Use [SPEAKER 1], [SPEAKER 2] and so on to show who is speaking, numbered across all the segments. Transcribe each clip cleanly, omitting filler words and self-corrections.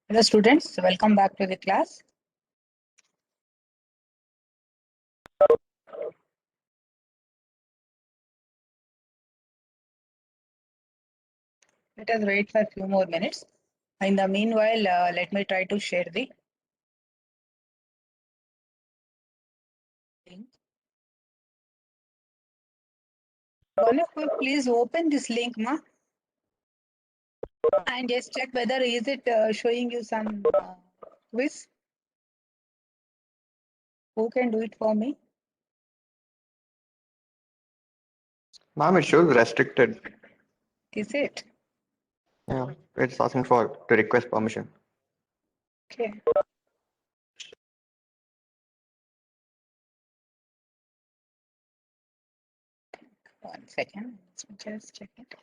[SPEAKER 1] Hello students, welcome back to the class. Let us wait for a few more minutes. In the meanwhile, let me try to share the link. One of you please open this link, ma, and just check whether is it showing you some quiz. Who can do it for me?
[SPEAKER 2] Ma'am, it shows restricted.
[SPEAKER 1] Is it?
[SPEAKER 2] Yeah, it's asking for to request permission.
[SPEAKER 1] Okay. One second. Let me just check it.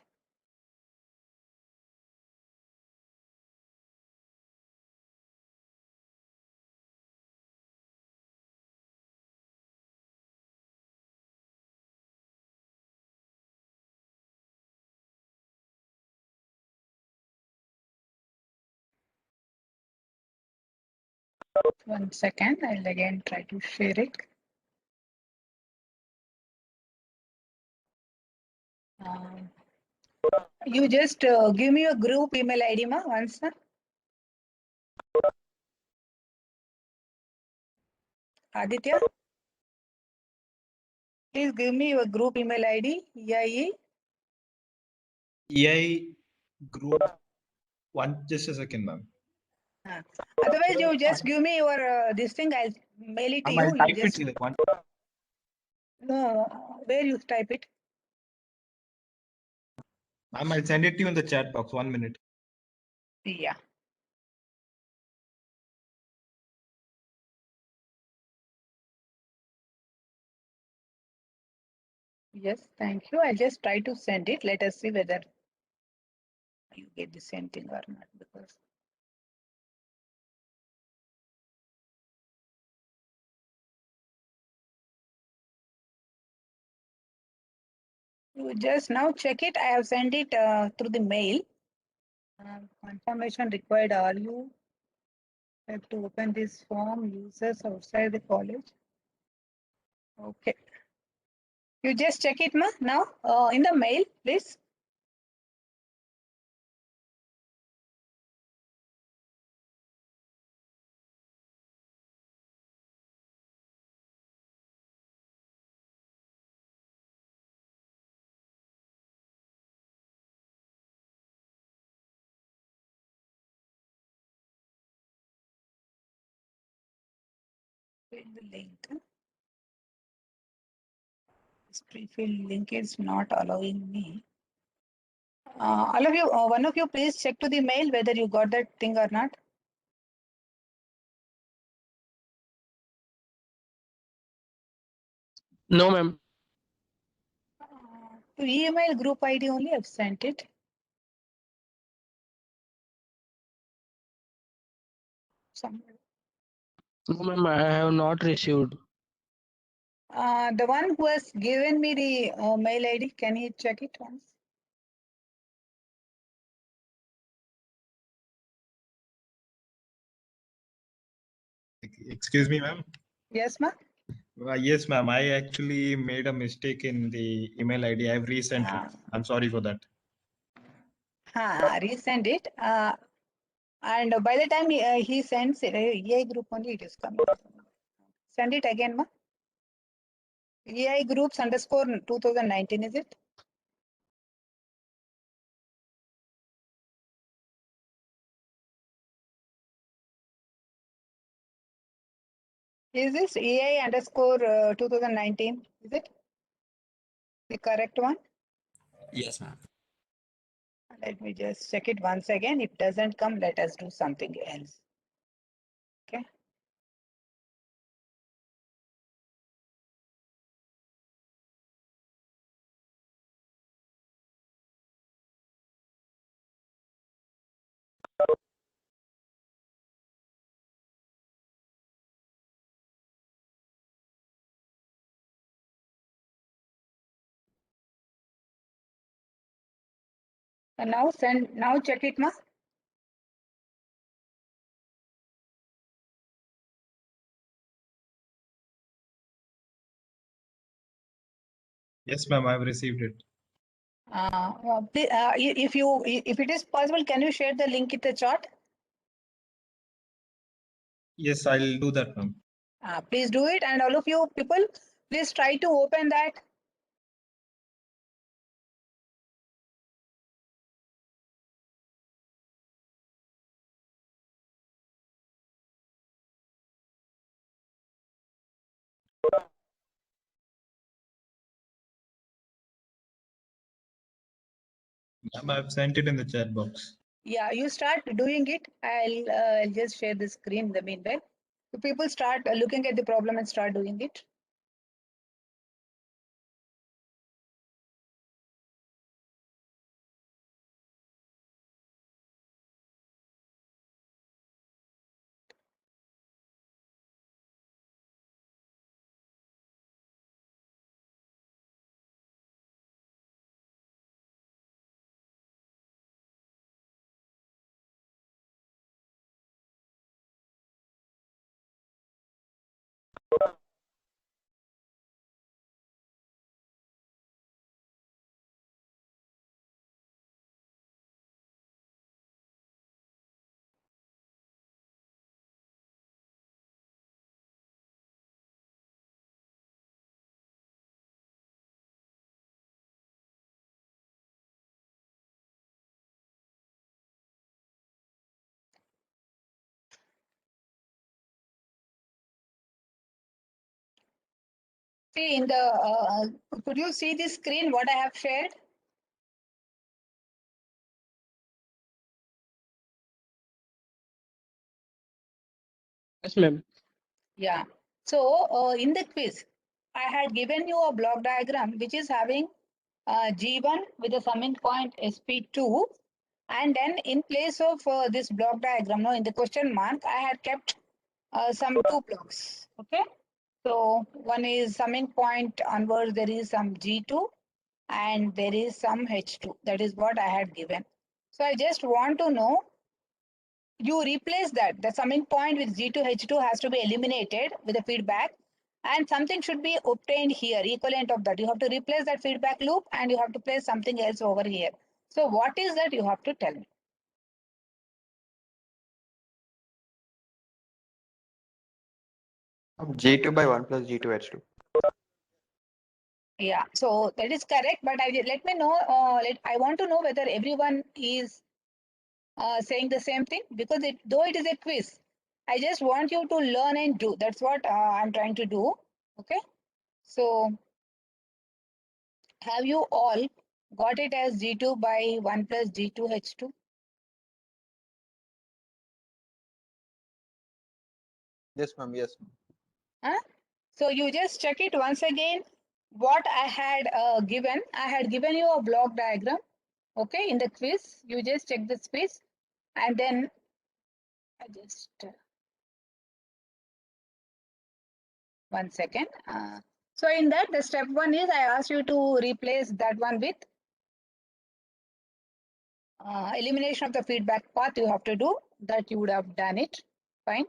[SPEAKER 1] One second. I'll again try to share it. You just give me a group email ID, ma, once. Aditya, please give me your group email ID. EIE.
[SPEAKER 3] EI group. Just a second, ma'am.
[SPEAKER 1] Otherwise, you just give me your this thing. I'll mail it to
[SPEAKER 3] I'll
[SPEAKER 1] you.
[SPEAKER 3] type
[SPEAKER 1] You just
[SPEAKER 3] it in one.
[SPEAKER 1] no where you type it.
[SPEAKER 3] Ma'am, I'll send it to you in the chat box. 1 minute.
[SPEAKER 1] Yeah. Yes, thank you. I'll just try to send it. Let us see whether you get the same thing or not. Because you just now check it. I have sent it through the mail. Confirmation required. Are you have to open this form? Users outside the college. Okay. You just check it, ma. Now in the mail, please. The link. This pre-filled link is not allowing me. All of you, one of you, please check to the mail whether you got that thing or not.
[SPEAKER 4] No, ma'am.
[SPEAKER 1] To email group ID only, I've sent it. Somewhere.
[SPEAKER 4] No, ma'am. I have not received.
[SPEAKER 1] The one who has given me the mail ID, can you check it once?
[SPEAKER 3] Excuse me, ma'am.
[SPEAKER 1] Yes, ma'am.
[SPEAKER 3] Yes, ma'am. I actually made a mistake in the email ID. I've resent it. I'm sorry for that.
[SPEAKER 1] Resend it. And by the time he sends it, EI group only it is coming. Send it again, ma. EI groups underscore 2019, is it? Is this EI underscore 2019? Is it the correct one?
[SPEAKER 5] Yes, ma'am.
[SPEAKER 1] Let me just check it once again. If doesn't come, let us do something else. Okay. And now check it, ma.
[SPEAKER 3] Yes, ma'am, I've received it.
[SPEAKER 1] If it is possible, can you share the link in the chat?
[SPEAKER 3] Yes, I'll do that, ma'am.
[SPEAKER 1] Please do it, and all of you people, please try to open that.
[SPEAKER 3] Ma'am, I've sent it in the chat box.
[SPEAKER 1] Yeah, you start doing it. I'll just share the screen in the meanwhile. So people start looking at the problem and start doing it. See in the, could you see the screen what I have shared?
[SPEAKER 4] Yes, ma'am.
[SPEAKER 1] Yeah. So in the quiz, I had given you a block diagram which is having G1 with a summing point SP2. And then in place of this block diagram, no, in the question mark, I had kept some two blocks. Okay. So one is summing point onwards, there is some G2 and there is some H2. That is what I had given. So I just want to know, you replace that. The summing point with G2, H2 has to be eliminated with the feedback. And something should be obtained here, equivalent of that. You have to replace that feedback loop and you have to place something else over here. So what is that, you have to tell me.
[SPEAKER 2] G2 by 1 plus G2 H2.
[SPEAKER 1] Yeah, so that is correct. But let me know, I want to know whether everyone is saying the same thing, because though it is a quiz, I just want you to learn and do. That's what I'm trying to do. Okay. So have you all got it as G2 by 1 plus G2 H2?
[SPEAKER 5] Yes, ma'am. Yes, ma'am.
[SPEAKER 1] Huh? So you just check it once again. What I had given, I had given you a block diagram. Okay, in the quiz, you just check the space and then I just 1 second. So in that, the step 1 is I asked you to replace that one with elimination of the feedback path. You have to do that. You would have done it. Fine.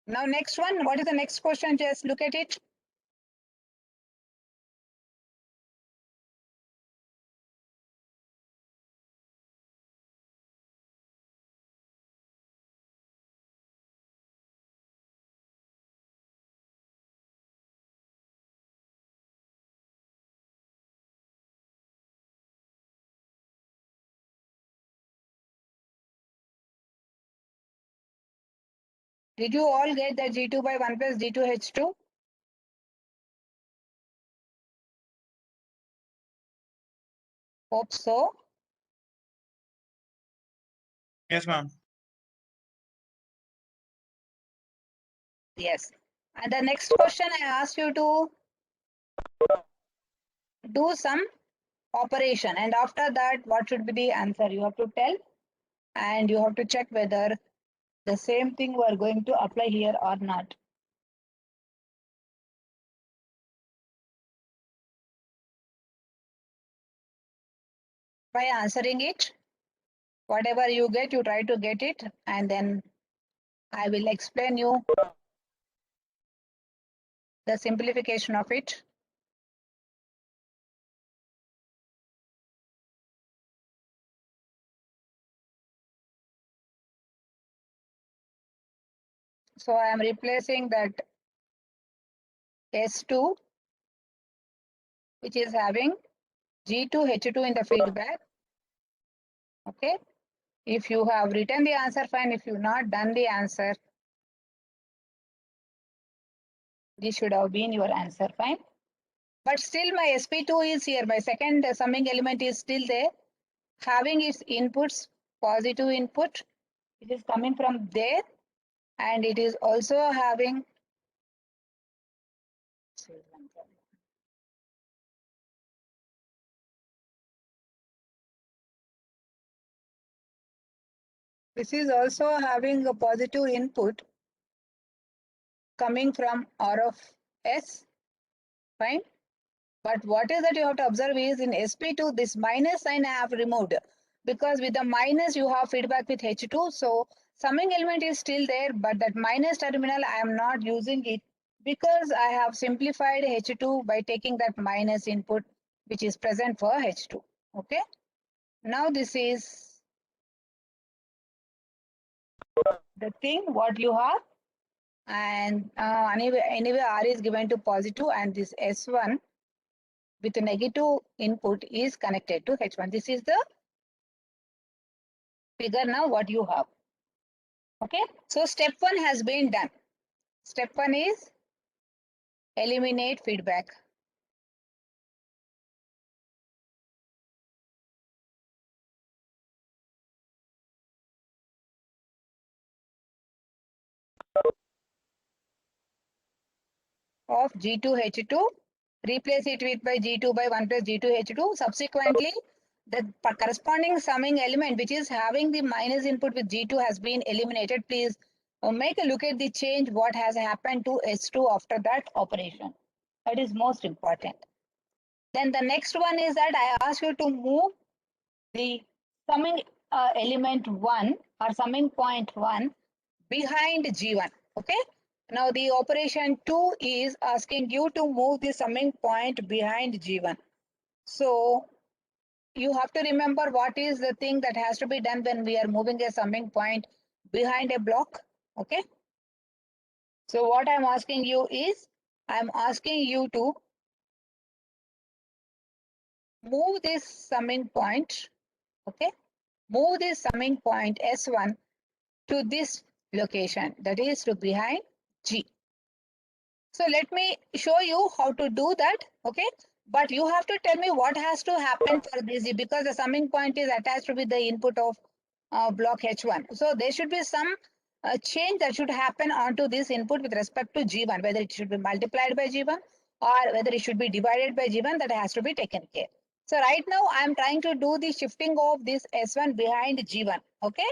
[SPEAKER 1] Now next one, what is the next question? Just look at it. Did you all get the G2 by 1 plus G2 H2? Hope so.
[SPEAKER 3] Yes, ma'am.
[SPEAKER 1] Yes. And the next question I asked you to do some operation. And after that, what should be the answer? You have to tell and you have to check whether the same thing we are going to apply here or not. By answering it, Whatever you get, you try to get it, and then I will explain you the simplification of it. So I am replacing that S2, which is having G2, H2 in the feedback. Okay. If you have written the answer, fine. If you not done the answer, this should have been your answer, fine. But still my SP2 is here. My second summing element is still there, having its inputs, positive input. It is coming from there, and it is also having this is also having a positive input coming from R of S, fine. But what is that you have to observe is in SP2, this minus sign I have removed, because with the minus you have feedback with H2. So summing element is still there, but that minus terminal I am not using it because I have simplified H2 by taking that minus input which is present for H2. Okay. Now this is the thing what you have, and anyway R is given to positive, and this S1 with a negative input is connected to H1. This is the figure now what you have. Okay. So step 1 has been done. Step 1 is eliminate feedback. Of G2 H2, replace it with by G2 by 1 plus G2 H2. Subsequently, the corresponding summing element which is having the minus input with G2 has been eliminated. Please make a look at the change what has happened to S2 after that operation. That is most important. Then the next one is that I ask you to move the summing element 1 or summing point 1 behind G1. Okay. Now the operation 2 is asking you to move the summing point behind G1. So you have to remember what is the thing that has to be done when we are moving a summing point behind a block. Okay. So what I'm asking you is, I'm asking you to move this summing point. Okay. Move this summing point S1 to this location, that is to behind G. So let me show you how to do that. Okay. But you have to tell me what has to happen for this, because the summing point is attached with the input of block H1. So there should be some change that should happen onto this input with respect to G1, whether it should be multiplied by G1 or whether it should be divided by G1, that has to be taken care. So right now I am trying to do the shifting of this S1 behind G1. Okay.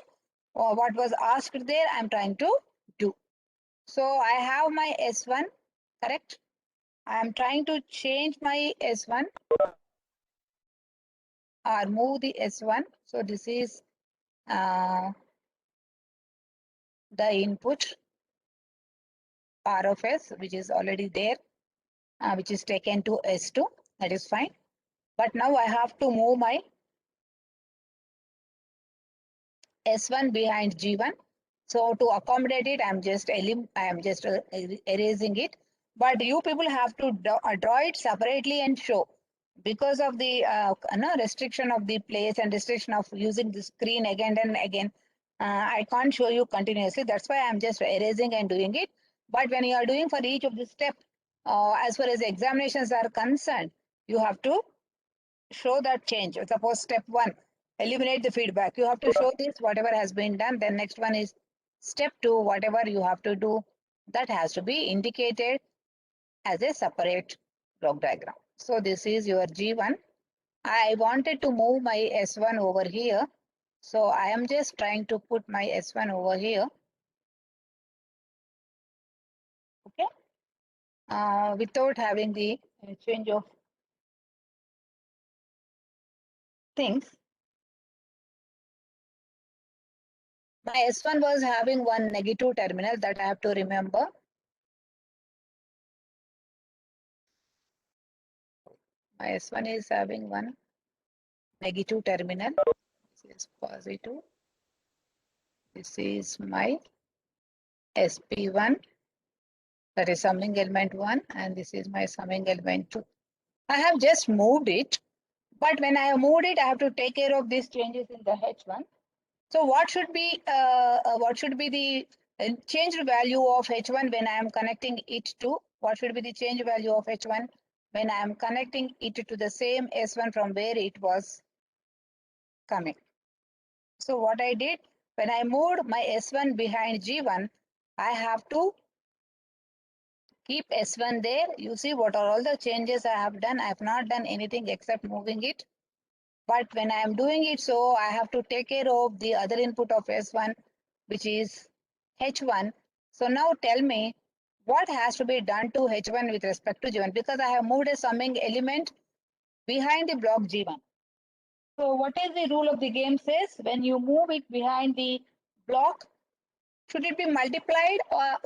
[SPEAKER 1] What was asked there, I am trying to do. So I have my S1, correct? I am trying to change my S1 or move the S1. So this is the input R of S, which is already there, which is taken to S2. That is fine. But now I have to move my S1 behind G1. So to accommodate it, I am just erasing it. But you people have to draw it separately and show, because of the restriction of the place and restriction of using the screen again and again. I can't show you continuously. That's why I'm just erasing and doing it. But when you are doing for each of the step, as far as the examinations are concerned, you have to show that change. Suppose step 1, eliminate the feedback. You have to show this, whatever has been done. Then next one is step 2, whatever you have to do, that has to be indicated as a separate block diagram. So this is your G1. I wanted to move my S1 over here. So I am just trying to put my S1 over here. Okay. Without having the change of things. My S1 was having one negative terminal that I have to remember. My S1 is having one negative terminal. This is positive. This is my SP1, that is summing element 1, and this is my summing element 2. I have just moved it, but when I have moved it, I have to take care of these changes in the H1. So what should be the changed value of H1 when I am connecting it to? What should be the change value of H1 when I am connecting it to the same S1 from where it was coming? So what I did, when I moved my S1 behind G1, I have to keep S1 there. You see what are all the changes I have done. I have not done anything except moving it. But when I am doing it, so I have to take care of the other input of S1, which is H1. So now tell me what has to be done to H1 with respect to G1, because I have moved a summing element behind the block G1. So what is the rule of the game says? When you move it behind the block, should it be multiplied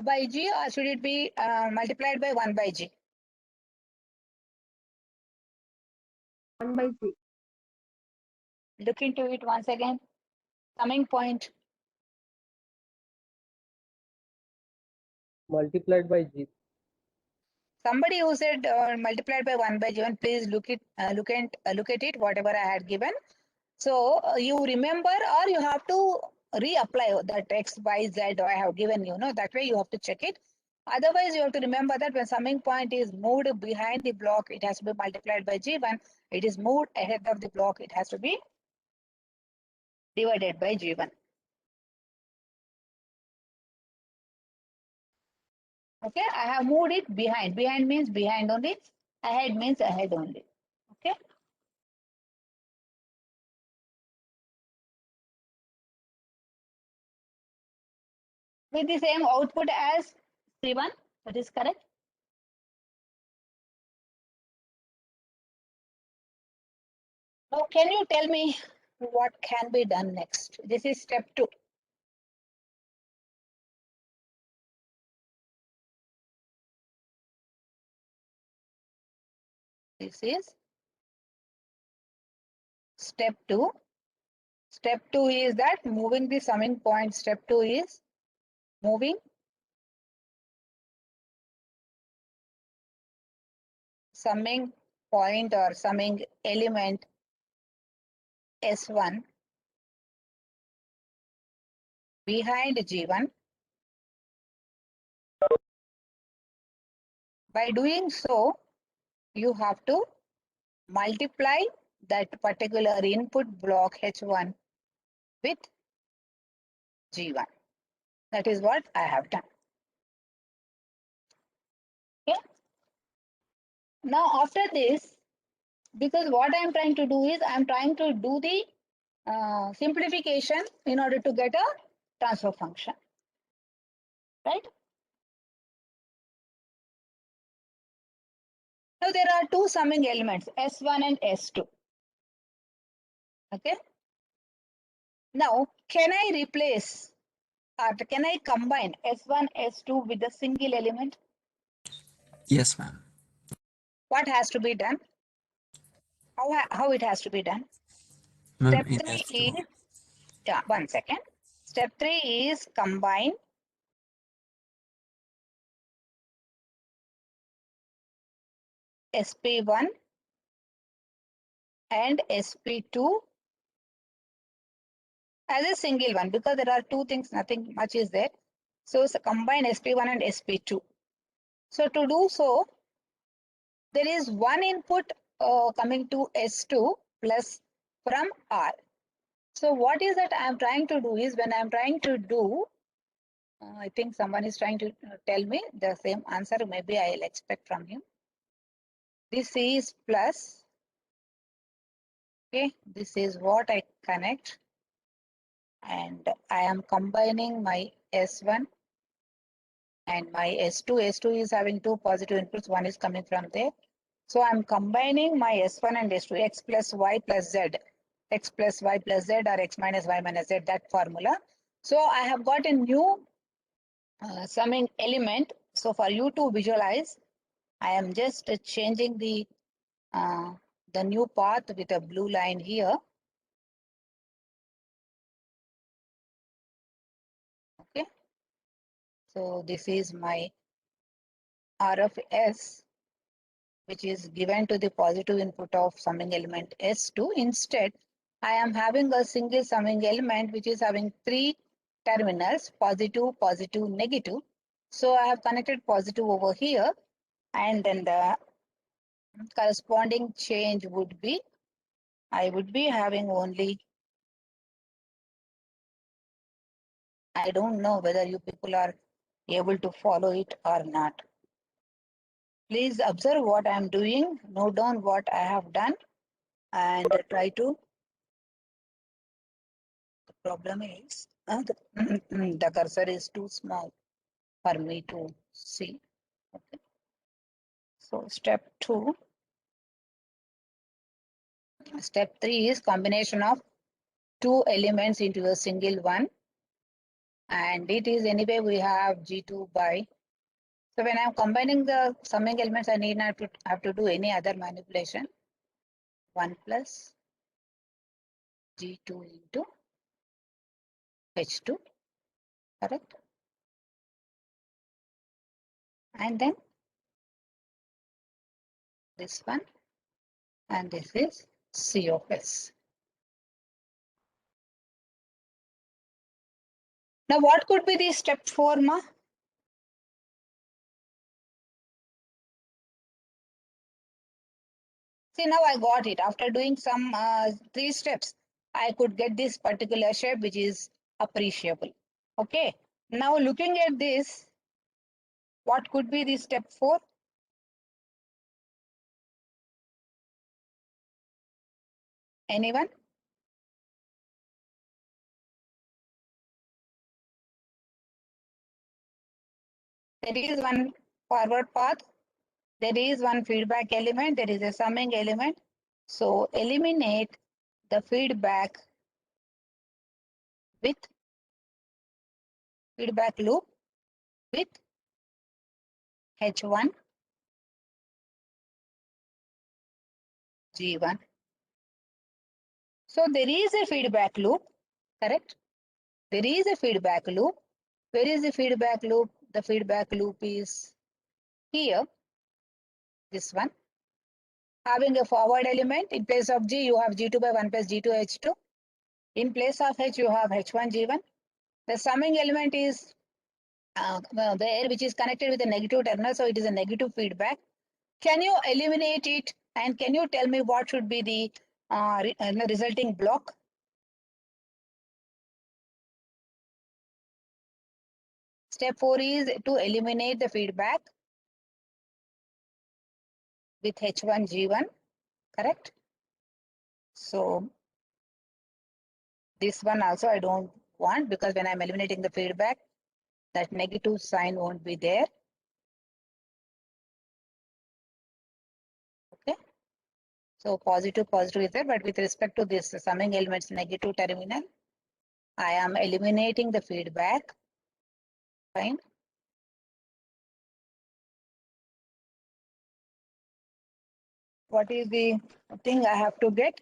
[SPEAKER 1] by G, or should it be multiplied by 1 by G?
[SPEAKER 4] 1 by G.
[SPEAKER 1] Look into it once again. Summing point.
[SPEAKER 4] Multiplied by G.
[SPEAKER 1] Somebody who said multiplied by 1 by G1, please look at it, whatever I had given. So you remember, or you have to reapply that X, Y, Z I have given you. No, that way you have to check it. Otherwise, you have to remember that when summing point is moved behind the block, it has to be multiplied by G1. It is moved ahead of the block, it has to be divided by G1. Okay, I have moved it behind. Behind means behind only. Ahead means ahead only. Okay. With the same output as C1, that is correct. Now, can you tell me what can be done next? This is step 2. This is step 2. Step 2 is that moving the summing point. Step 2 is moving summing point or summing element S1 behind G1. By doing so, you have to multiply that particular input block H1 with G1. That is what I have done. Okay. Now after this, because what I am trying to do is I am trying to do the simplification in order to get a transfer function, right? Now there are two summing elements, S1 and S2. Okay. Now can I replace or can I combine S1, S2 with a single element?
[SPEAKER 6] Yes, ma'am.
[SPEAKER 1] What has to be done? How it has to be done?
[SPEAKER 6] Ma'am,
[SPEAKER 1] Step
[SPEAKER 6] in
[SPEAKER 1] 3
[SPEAKER 6] F2.
[SPEAKER 1] is, yeah, 1 second. Step 3 is combine SP1 and SP2 as a single one, because there are two things, nothing much is there. So combine SP1 and SP2. So to do so, there is one input coming to S2 plus from R. So what is that I am trying to do is when I am trying to do, I think someone is trying to tell me the same answer, maybe I will expect from him. This is plus, okay, this is what I connect, and I am combining my S1 and my S2. S2 is having two positive inputs, one is coming from there. So I'm combining my S1 and S2, X plus Y plus Z, X plus Y plus Z or X minus Y minus Z, that formula. So I have got a new summing element. So for you to visualize, I am just changing the new path with a blue line here. Okay. So this is my RFS, which is given to the positive input of summing element S2. Instead, I am having a single summing element which is having 3 terminals, positive, positive, negative. So I have connected positive over here, and then the corresponding change would be, I would be having only, I don't know whether you people are able to follow it or not. Please observe what I am doing, note down what I have done, and try to. The problem is the cursor is too small for me to see. Okay. So step 2. Step 3 is combination of 2 elements into a single one. And it is anyway we have G2 by. So when I'm combining the summing elements, I need not to have to do any other manipulation. 1 plus G2 into H2, correct? And then this one, and this is C of S. Now what could be the step 4, ma? See, now I got it. After doing some 3 steps, I could get this particular shape, which is appreciable. Okay. Now looking at this, what could be the step 4? Anyone? There is one forward path. There is one feedback element. There is a summing element. So eliminate the feedback with feedback loop with H1 G1. So there is a feedback loop, correct? There is a feedback loop. Where is the feedback loop? The feedback loop is here, this one. Having a forward element, in place of G, you have G2 by 1 plus G2 H2. In place of H, you have H1 G1. The summing element is there, which is connected with a negative terminal, so it is a negative feedback. Can you eliminate it, and can you tell me what should be the resulting block? Step 4 is to eliminate the feedback with H1 G1, correct? So this one also I don't want, because when I'm eliminating the feedback, that negative sign won't be there. Okay. So positive is there, but with respect to this summing elements negative terminal, I am eliminating the feedback. Fine. What is the thing I have to get?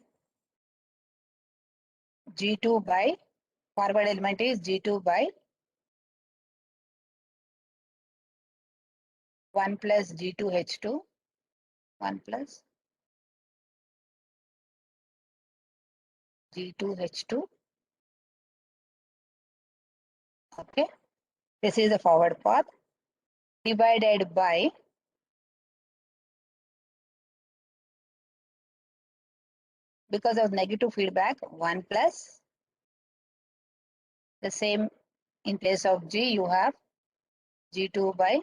[SPEAKER 1] G2 by, forward element is G2 by 1 plus G2 H2, 1 plus G2 H2. Okay. This is the forward path divided by because of negative feedback 1 plus the same. In place of G, you have G2 by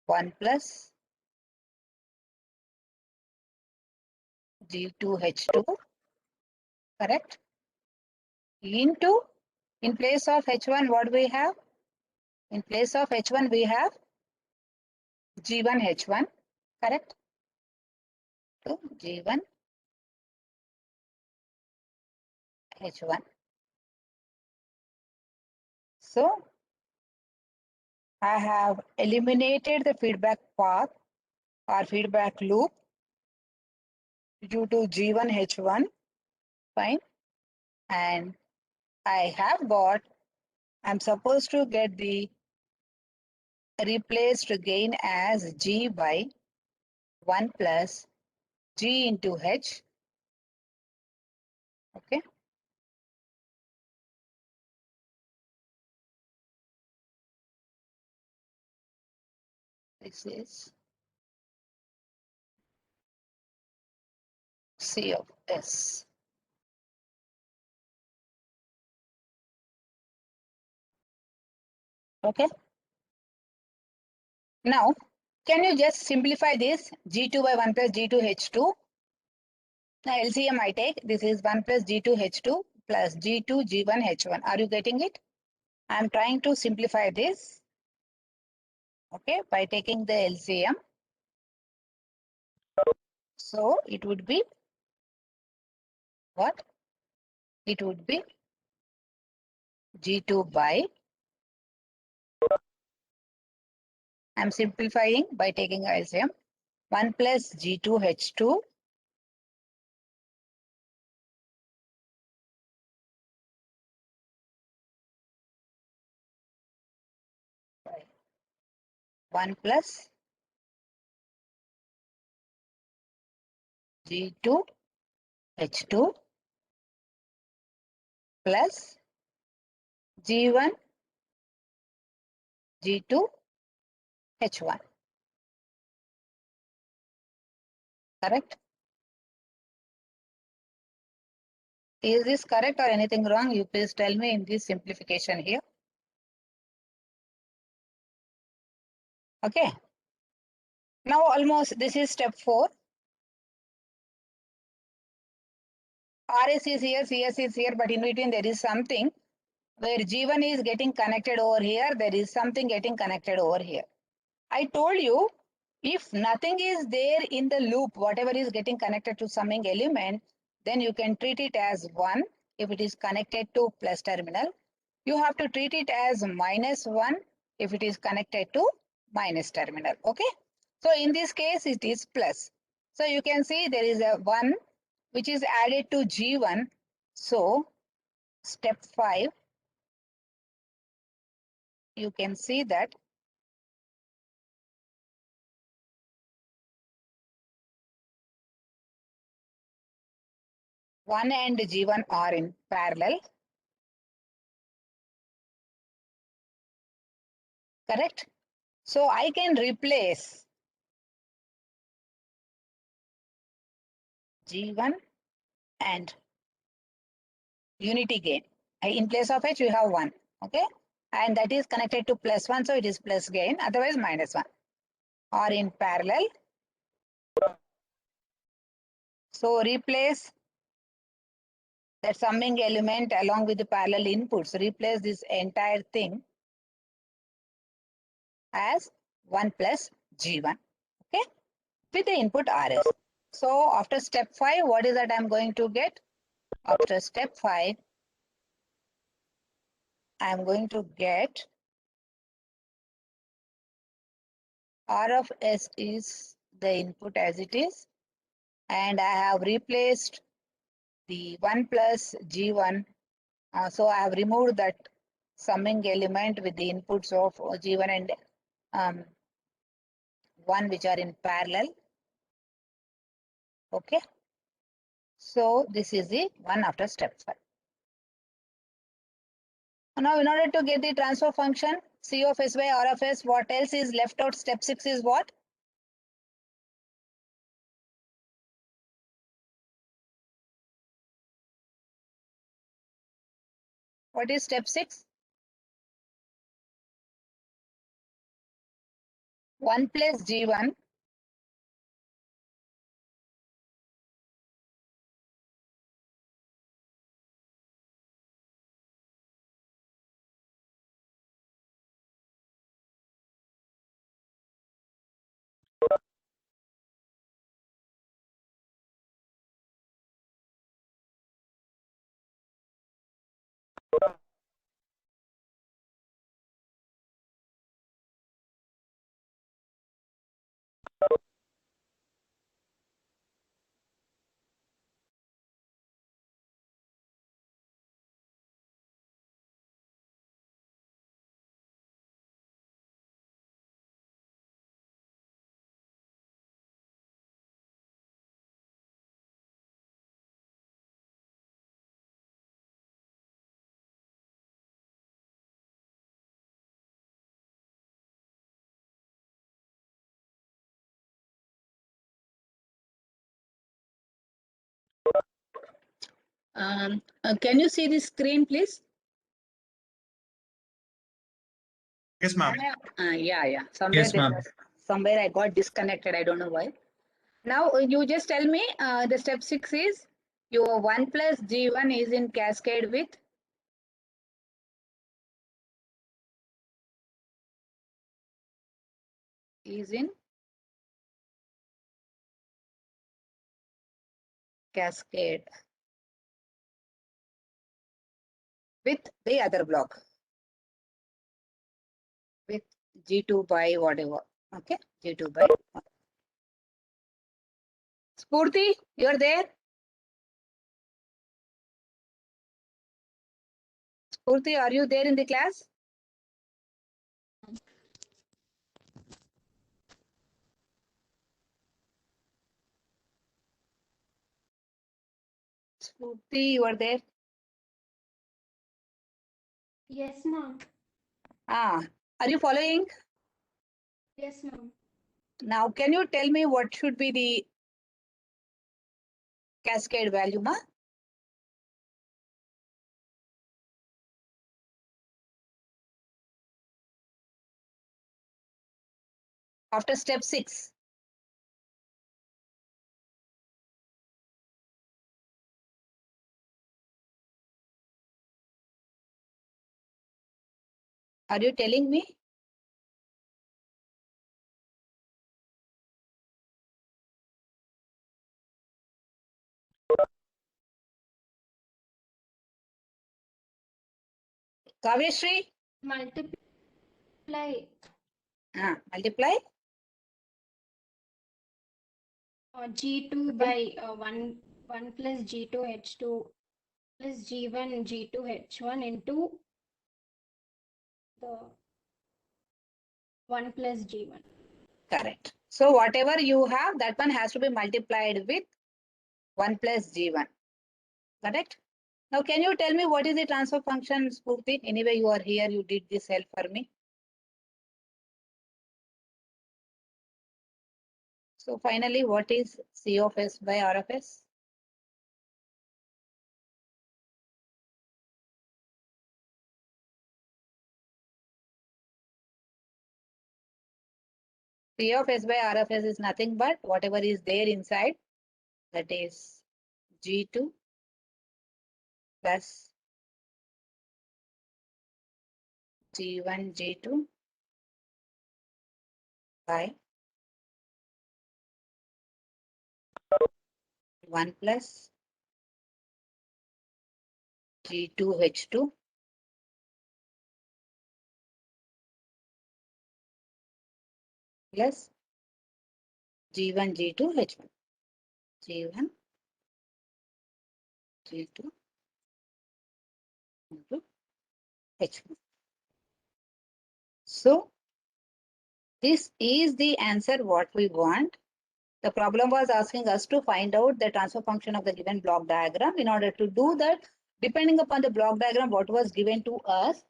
[SPEAKER 1] 1 plus G2 H2, correct? Into, in place of H1, what we have? In place of H1, we have G1 H1, correct? So G1 H1. So I have eliminated the feedback path or feedback loop due to G1 H1, fine. And I have got, I'm supposed to get the replaced gain as G by 1 plus G into H. Okay. This is C of S. Okay. Now, can you just simplify this? G2 by 1 plus G2 H2. Now LCM I take, this is 1 plus G2 H2 plus G2 G1 H1. Are you getting it? I am trying to simplify this. Okay, by taking the LCM. So it would be what? It would be G2 by, I'm simplifying by taking LCM, 1 plus G2 H2 by 1 plus G2 H2 plus G1 G2 H1. Correct? Is this correct or anything wrong? You please tell me in this simplification here. Okay. Now almost this is step 4. RS is here, CS is here, but in between there is something where G1 is getting connected over here. There is something getting connected over here. I told you, if nothing is there in the loop, whatever is getting connected to summing element, then you can treat it as 1 if it is connected to plus terminal. You have to treat it as -1 if it is connected to minus terminal. Okay. So in this case, it is plus. So you can see there is a 1 which is added to G1. So step 5, you can see that one and G1 are in parallel. Correct? So I can replace G1 and unity gain. In place of H, we have 1. Okay. And that is connected to +1. So it is plus gain, otherwise -1. Are in parallel. So replace that summing element along with the parallel inputs. Replace this entire thing as 1 plus G1. Okay. With the input RS. So after step 5, what is that I'm going to get? After step 5, I'm going to get R of S is the input as it is. And I have replaced the 1 plus G1. So I have removed that summing element with the inputs of G1 and 1 which are in parallel. Okay. So this is the one after step 5. Now in order to get the transfer function C of S by R of S, what else is left out? Step 6 is what? What is step 6? 1 plus G1 Can you see the screen, please?
[SPEAKER 3] Yes, ma'am.
[SPEAKER 1] Yeah. Somewhere
[SPEAKER 6] Yes, ma'am.
[SPEAKER 1] somewhere I got disconnected. I don't know why. Now you just tell me. The step 6 is your 1 plus G1 is in cascade with cascade with the other block with G2 by whatever. Okay, G2 by. Spurti, you're there? Spurti, are you there in the class? Spurti, you are there?
[SPEAKER 7] Yes, ma'am.
[SPEAKER 1] Are you following?
[SPEAKER 7] Yes, ma'am.
[SPEAKER 1] Now, can you tell me what should be the cascade value, ma? After step 6. Are you telling me? Kavyashree?
[SPEAKER 7] Multiply
[SPEAKER 1] Multiply.
[SPEAKER 7] G2 by 1 plus G2 H2 plus G1 G2 H1 into the 1 plus G1.
[SPEAKER 1] Correct. So whatever you have, that one has to be multiplied with 1 plus G1. Correct? Now, can you tell me what is the transfer function, Spurti? Anyway, you are here, you did this help for me. So finally, what is C of S by R of S? C of S by R of S is nothing but whatever is there inside, that is G2 plus G1, G2 by 1 plus G2, H2 plus G1, G2, H1. G1, G2, into H1. So this is the answer what we want. The problem was asking us to find out the transfer function of the given block diagram. In order to do that, depending upon the block diagram, what was given to us,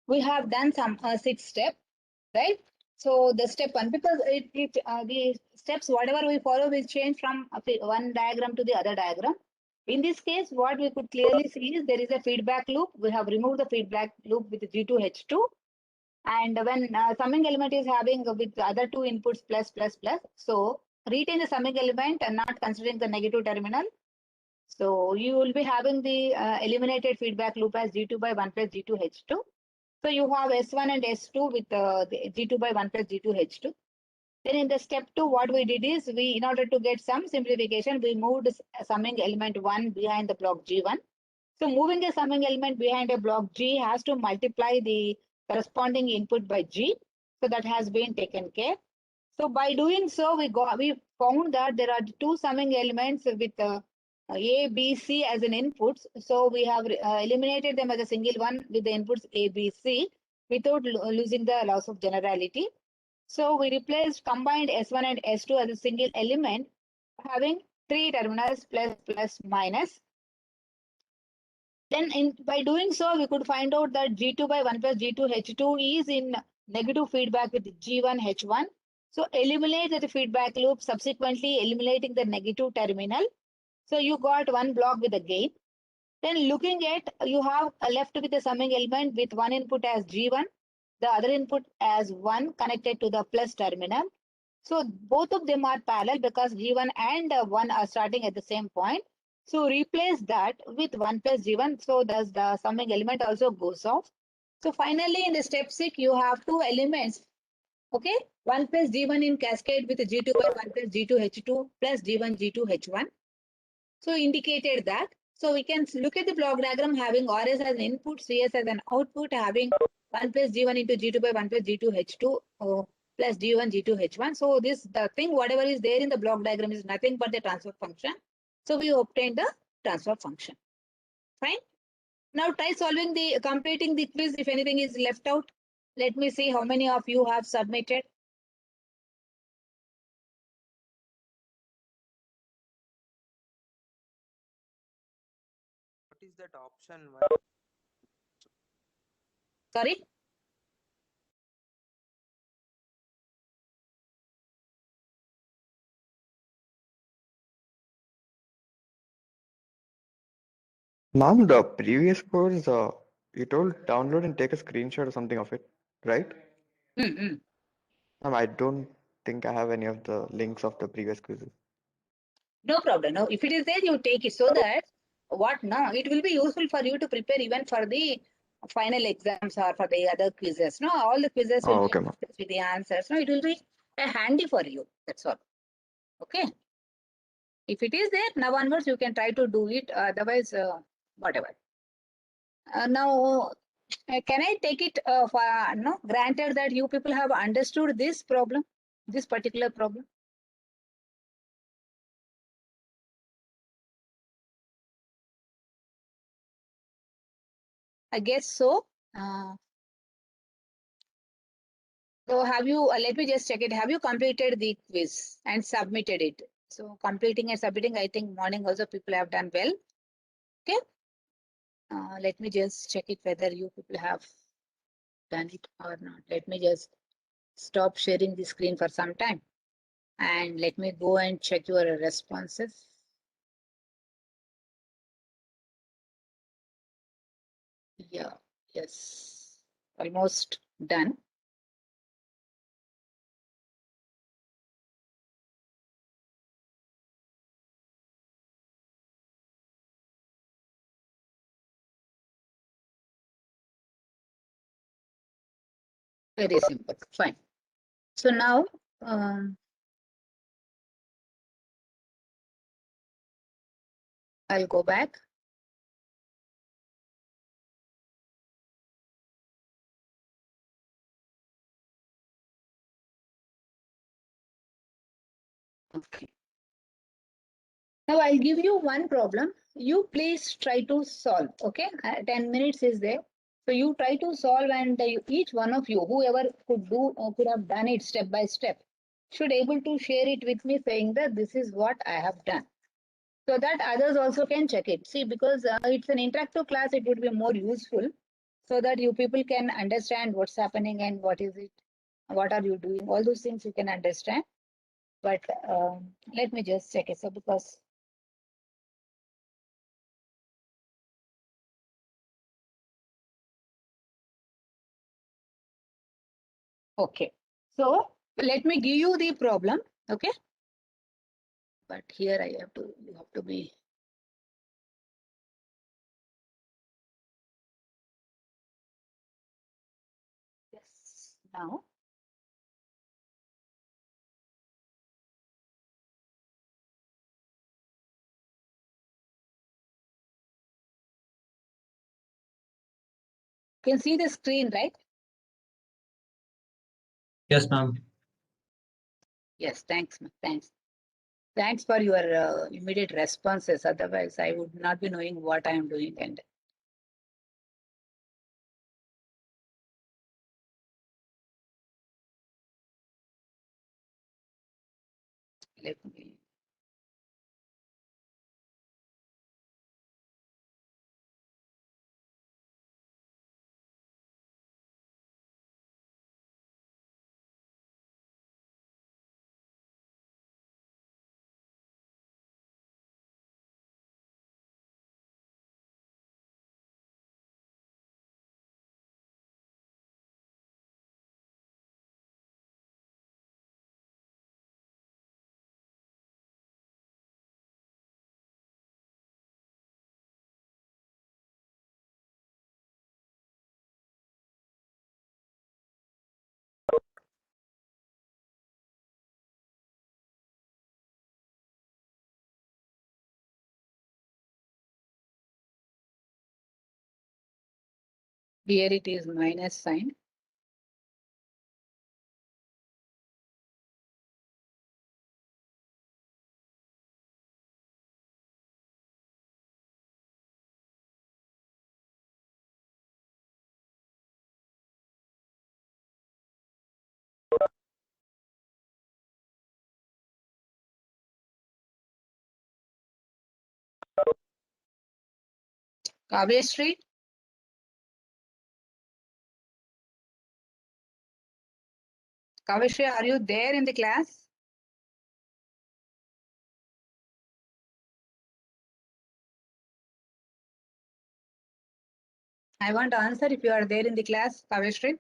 [SPEAKER 1] we have done some 6 steps, right? So the step 1, because the steps, whatever we follow, will change from one diagram to the other diagram. In this case, what we could clearly see is there is a feedback loop. We have removed the feedback loop with G2H2. And when summing element is having with the other two inputs plus, so retain the summing element and not considering the negative terminal. So you will be having the eliminated feedback loop as G2 by 1 plus G2H2. So you have S1 and S2 with the G2 by 1 plus G2H2. Then in the step 2, what we did is in order to get some simplification, we moved summing element 1 behind the block G1. So moving a summing element behind a block G has to multiply the corresponding input by G. So that has been taken care. So by doing so, we found that there are 2 summing elements with A, B, C as an inputs. So we have eliminated them as a single one with the inputs A, B, C without losing the loss of generality. So we replaced combined S1 and S2 as a single element having 3 terminals plus, minus. Then by doing so, we could find out that G2 by 1 plus G2 H2 is in negative feedback with G1 H1. So eliminate the feedback loop, subsequently eliminating the negative terminal. So you got one block with a gain. Then looking at, you have left with the summing element with one input as G1, the other input as 1 connected to the plus terminal. So both of them are parallel because G1 and 1 are starting at the same point. So replace that with 1 plus G1. So thus the summing element also goes off. So finally in the step 6, you have two elements. Okay, 1 plus G1 in cascade with G2 by 1 plus G2H2 plus G1 G2H1. So indicated that. So we can look at the block diagram having RS as an input, CS as an output, having 1 plus G1 into G2 by 1 plus G2H2 plus G1 G2H1. So this, the thing whatever is there in the block diagram is nothing but the transfer function. So we obtain the transfer function. Fine. Now try solving the, completing the quiz if anything is left out. Let me see how many of you have submitted.
[SPEAKER 8] What is that option?
[SPEAKER 1] Sorry.
[SPEAKER 2] Ma'am, the previous course, you told download and take a screenshot or something of it, right?
[SPEAKER 1] Mm-hmm.
[SPEAKER 2] Ma'am, I don't think I have any of the links of the previous quizzes.
[SPEAKER 1] No problem. No, if it is there, you take it so that what now it will be useful for you to prepare even for the final exams or for the other quizzes. No, all the quizzes will
[SPEAKER 2] Oh,
[SPEAKER 1] be
[SPEAKER 2] okay, ma'am.
[SPEAKER 1] with the answers. No, it will be handy for you. That's all. Okay. If it is there, now onwards you can try to do it. Otherwise, whatever. Now, can I take it for no granted that you people have understood this problem, this particular problem? I guess so. So have you, let me just check it. Have you completed the quiz and submitted it? So completing and submitting, I think morning also people have done well. Okay. Let me just check it whether you people have done it or not. Let me just stop sharing the screen for some time. And let me go and check your responses. Yeah, yes, almost done. Very simple, fine. So now, I'll go back. Okay. Now I'll give you one problem. You please try to solve. Okay, 10 minutes is there. So you try to solve, and each one of you, whoever could do could have done it step by step, should able to share it with me, saying that this is what I have done, so that others also can check it. See, because it's an interactive class, it would be more useful, so that you people can understand what's happening and what is it, what are you doing. All those things you can understand. But let me just check it. So because okay, so let me give you the problem. Okay, but here I have to, you have to be. Yes, now. You can see the screen, right?
[SPEAKER 6] Yes, ma'am.
[SPEAKER 1] Yes, thanks, thanks. Thanks for your immediate responses. Otherwise, I would not be knowing what I am doing. And let me. Here it is minus sign. Kavyashree? Kavyashree, are you there in the class? I want to answer if you are there in the class, Kavyashree.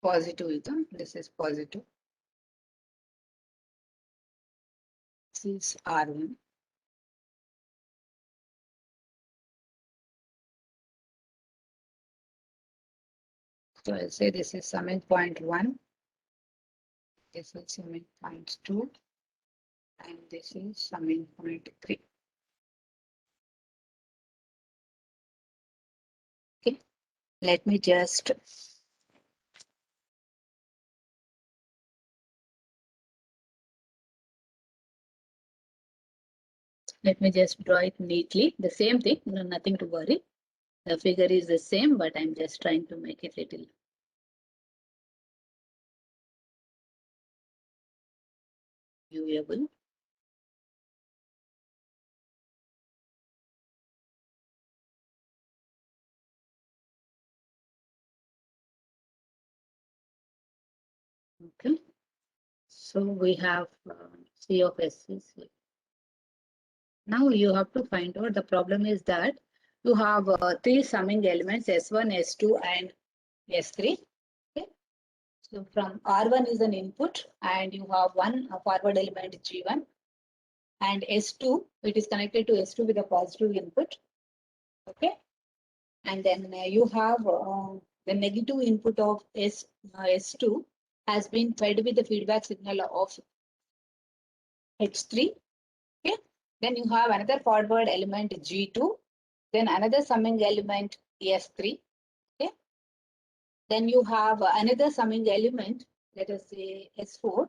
[SPEAKER 1] Positive is this is positive. This is R1. So I'll say this is summing point 1. This is summing point 2. And this is summing point 3. Okay. Let me just draw it neatly. The same thing, nothing to worry. The figure is the same, but I'm just trying to make it little viewable. Okay. So we have C of S is here. Now you have to find out, the problem is that you have 3 summing elements S1, S2 and S3. Okay. So from R1 is an input and you have one forward element G1 and S2, it is connected to S2 with a positive input. Okay. And then you have the negative input of S2 has been fed with the feedback signal of H3. Okay. Then you have another forward element G2, then another summing element S3. Okay. Then you have another summing element, let us say S4,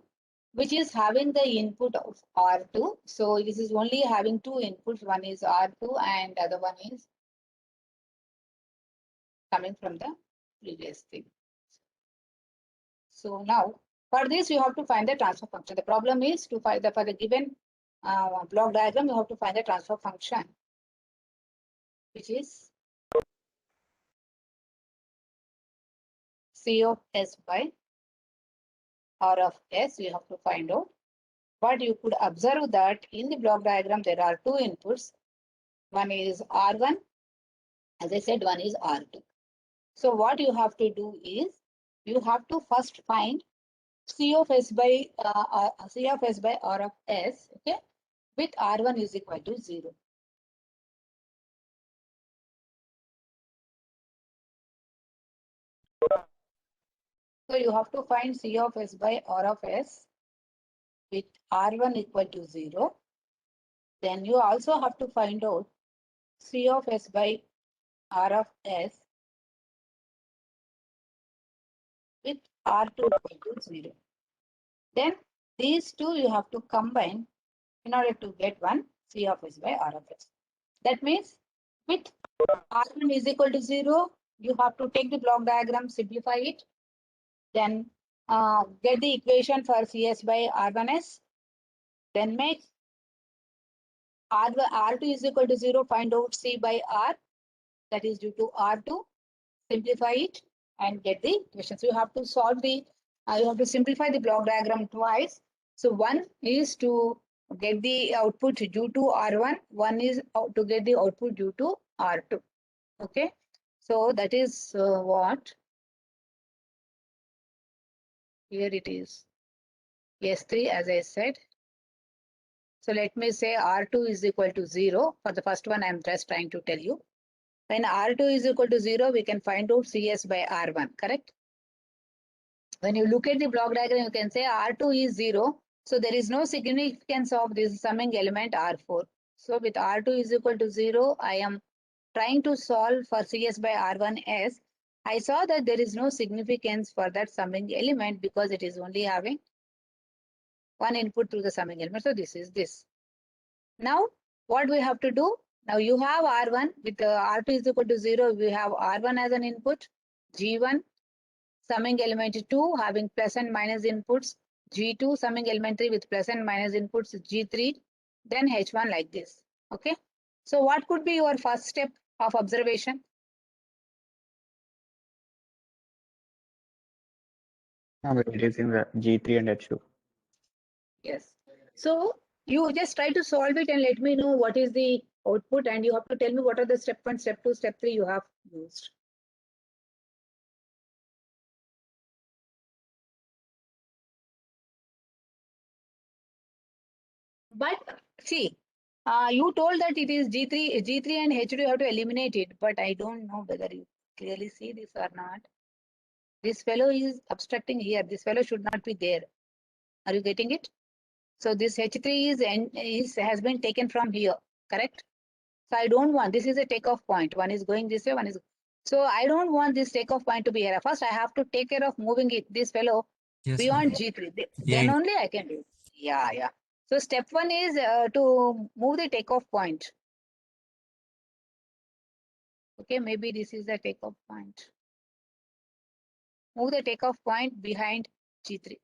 [SPEAKER 1] which is having the input of R2. So this is only having 2 inputs. One is R2 and the other one is coming from the previous thing. So now for this, you have to find the transfer function. The problem is to find for the given block diagram, you have to find the transfer function, which is C of S by R of S. You have to find out But you could observe that in the block diagram, there are two inputs. One is R1, as I said, one is R2. So what you have to do is, you have to first find C of S by R of S, okay, with R1 is equal to 0. So you have to find C of S by R of S with R1 equal to 0. Then you also have to find out C of S by R of S with R2 equal to 0. Then these two you have to combine in order to get one C of S by R of S. That means with R1 is equal to 0, you have to take the block diagram, simplify it, then get the equation for CS by R1S, then make R2 is equal to 0, find out C by R, that is due to R2, simplify it and get the equation. So you have to solve the, you have to simplify the block diagram twice. So one is to get the output due to R1, one is to get the output due to R2. Okay, so that is what here it is. S3, as I said. So let me say R2 is equal to 0. For the first one, I'm just trying to tell you. When R2 is equal to 0, we can find out CS by R1, correct? When you look at the block diagram, you can say R2 is 0. So there is no significance of this summing element R4. So with R2 is equal to 0, I am trying to solve for CS by R1S. I saw that there is no significance for that summing element because it is only having one input through the summing element. So this is this. Now, what we have to do? Now you have R1 with R2 is equal to 0. We have R1 as an input, G1, summing element 2 having plus and minus inputs, G2 summing element 3 with plus and minus inputs, G3, then H1 like this. Okay. So what could be your first step of observation?
[SPEAKER 2] I'm reducing the G3 and H2.
[SPEAKER 1] Yes. So you just try to solve it and let me know what is the output, and you have to tell me what are the step 1, step 2, step 3 you have used. But see, you told that it is G3 and H2 you have to eliminate it, but I don't know whether you clearly see this or not. This fellow is obstructing here. This fellow should not be there. Are you getting it? So this H3 has been taken from here, correct? So I don't want, this is a takeoff point. One is going this way, one is. So I don't want this takeoff point to be here. First, I have to take care of moving it, this fellow
[SPEAKER 6] Yes,
[SPEAKER 1] beyond
[SPEAKER 6] ma'am.
[SPEAKER 1] G3.
[SPEAKER 6] Yeah.
[SPEAKER 1] Then only I can do it. Yeah, yeah. So step 1 is to move the takeoff point. Okay, maybe this is the takeoff point. Move the takeoff point behind G3.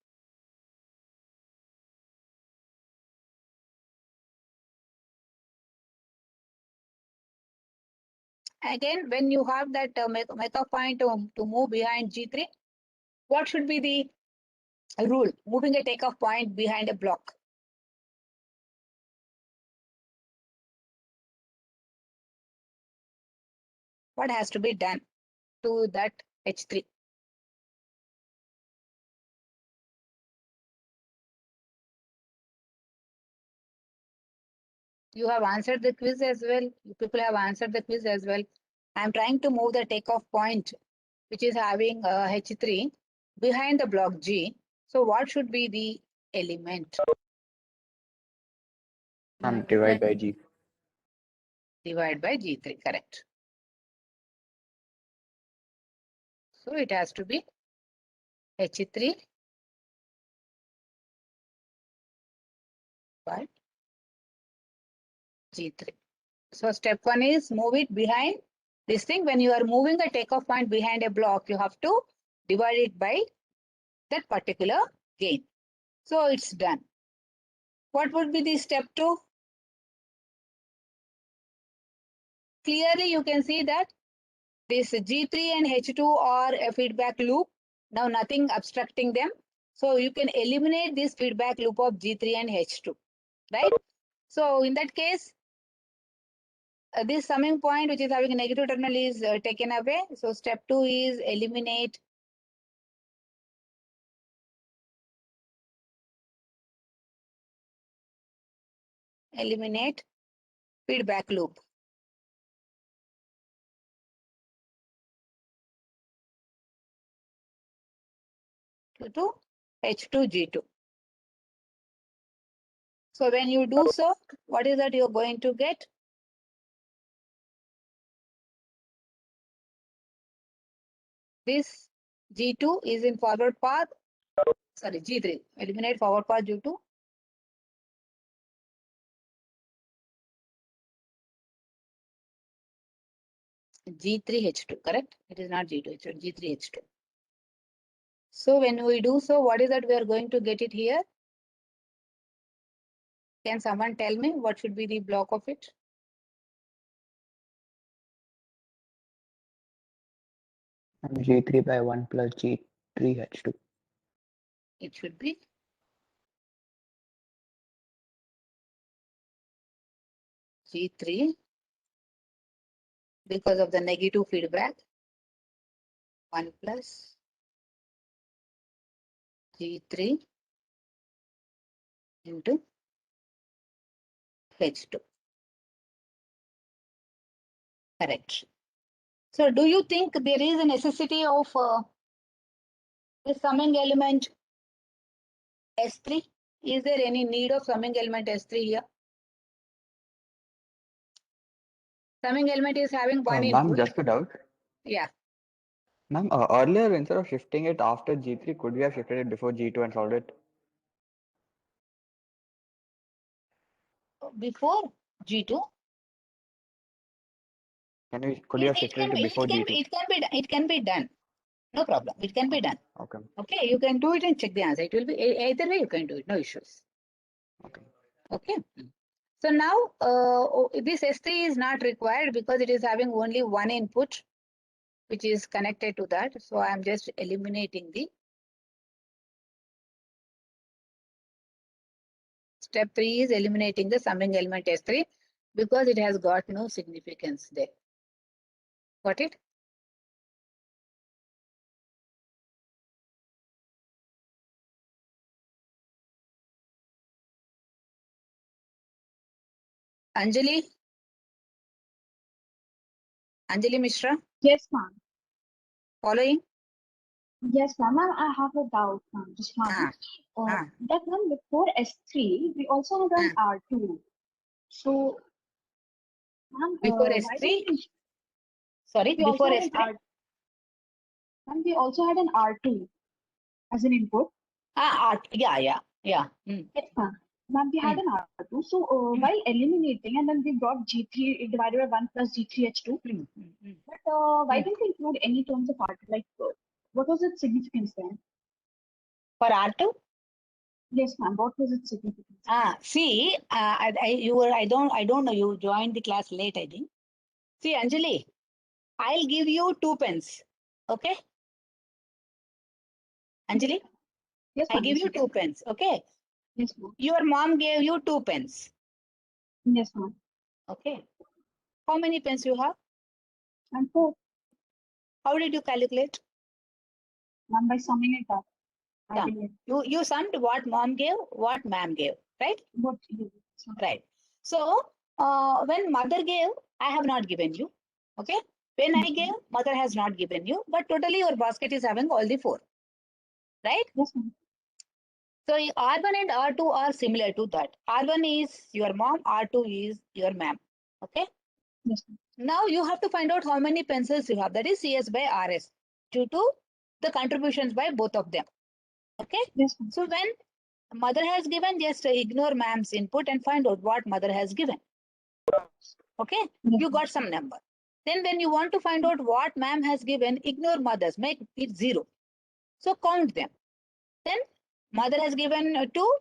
[SPEAKER 1] Again, when you have that takeoff point to move behind G3, what should be the rule? Moving a takeoff point behind a block. What has to be done to that H3? You have answered the quiz as well. You people have answered the quiz as well. I'm trying to move the takeoff point, which is having H3 behind the block G. So what should be the element?
[SPEAKER 2] Divide by G.
[SPEAKER 1] Divide by G3, correct. So it has to be H3 by G3. So step 1 is move it behind this thing. When you are moving a takeoff point behind a block, you have to divide it by that particular gain. So it's done. What would be the step 2? Clearly, you can see that this G3 and H2 are a feedback loop. Now nothing obstructing them. So you can eliminate this feedback loop of G3 and H2, right? So in that case, this summing point which is having a negative terminal is taken away. So step 2 is eliminate feedback loop. To H2G2. So when you do so, what is that you're going to get? This G2 is in forward path, sorry, G3, eliminate forward path G2. G3H2, correct? It is not G2, it's G3H2. So when we do so, what is that we are going to get it here? Can someone tell me what should be the block of it?
[SPEAKER 8] G3 by 1 plus G3H2.
[SPEAKER 1] It should be G3 because of the negative feedback. 1 plus G3 into H2. Correct. So do you think there is a necessity of the summing element S3? Is there any need of summing element S3 here? Summing element is having one
[SPEAKER 2] Ma'am,
[SPEAKER 1] input.
[SPEAKER 2] just a doubt.
[SPEAKER 1] Yeah.
[SPEAKER 2] Ma'am, earlier instead of shifting it after G3, could we have shifted it before G2 and solved it?
[SPEAKER 1] Before G2.
[SPEAKER 2] Could you have shifted it before G2?
[SPEAKER 1] It can be done. No problem. It can be done.
[SPEAKER 2] Okay.
[SPEAKER 1] Okay, you can do it and check the answer. It will be either way you can do it. No issues.
[SPEAKER 2] Okay.
[SPEAKER 1] Okay. So now this S3 is not required because it is having only one input, which is connected to that. So I am just eliminating the step 3 is eliminating the summing element S3 because it has got no significance there. Got it? Anjali Mishra,
[SPEAKER 9] Yes, ma'am.
[SPEAKER 1] following?
[SPEAKER 9] Yes, ma'am. Ma'am, I have a doubt, ma'am. Just one. That one before S3, we also had an R2. So, ma'am,
[SPEAKER 1] Before
[SPEAKER 9] why
[SPEAKER 1] S3?
[SPEAKER 9] didn't we?
[SPEAKER 1] Sorry,
[SPEAKER 9] We
[SPEAKER 1] before
[SPEAKER 9] also had an
[SPEAKER 1] S3?
[SPEAKER 9] Ma'am, we also had an R2 as an input.
[SPEAKER 1] Yeah.
[SPEAKER 9] Yes, ma'am. Ma'am, we had an R2. So, while eliminating, and then we brought G3 divided by 1 plus G3H2. But why didn't we include any terms of R2? Like, what was its significance then?
[SPEAKER 1] For R2?
[SPEAKER 9] Yes, ma'am. What was its significance?
[SPEAKER 1] See, I don't know. You joined the class late, I think. See, Anjali, I'll give you 2 pence. Okay? Anjali?
[SPEAKER 9] Yes,
[SPEAKER 1] I
[SPEAKER 9] ma'am.
[SPEAKER 1] give you 2 pence. Okay?
[SPEAKER 9] Yes, ma'am.
[SPEAKER 1] Your mom gave you 2 pence.
[SPEAKER 9] Yes, ma'am.
[SPEAKER 1] Okay. How many pence you have?
[SPEAKER 9] And 4.
[SPEAKER 1] How did you calculate?
[SPEAKER 9] Ma'am, by summing it up.
[SPEAKER 1] You summed what mom gave, what ma'am gave, right?
[SPEAKER 9] What?
[SPEAKER 1] Right. So when mother gave, I have not given you. Okay. When I gave, mother has not given you, but totally your basket is having all the 4. Right?
[SPEAKER 9] Yes, ma'am.
[SPEAKER 1] So R1 and R2 are similar to that. R1 is your mom, R2 is your ma'am. Okay.
[SPEAKER 9] Yes, ma'am.
[SPEAKER 1] Now you have to find out how many pencils you have. That is CS by RS due to the contributions by both of them. Okay.
[SPEAKER 9] Yes, ma'am.
[SPEAKER 1] So when mother has given, just ignore ma'am's input and find out what mother has given. Okay.
[SPEAKER 9] Yes,
[SPEAKER 1] You got some number. Then when you want to find out what ma'am has given, ignore mother's, make it 0. So count them. Then mother has given 2,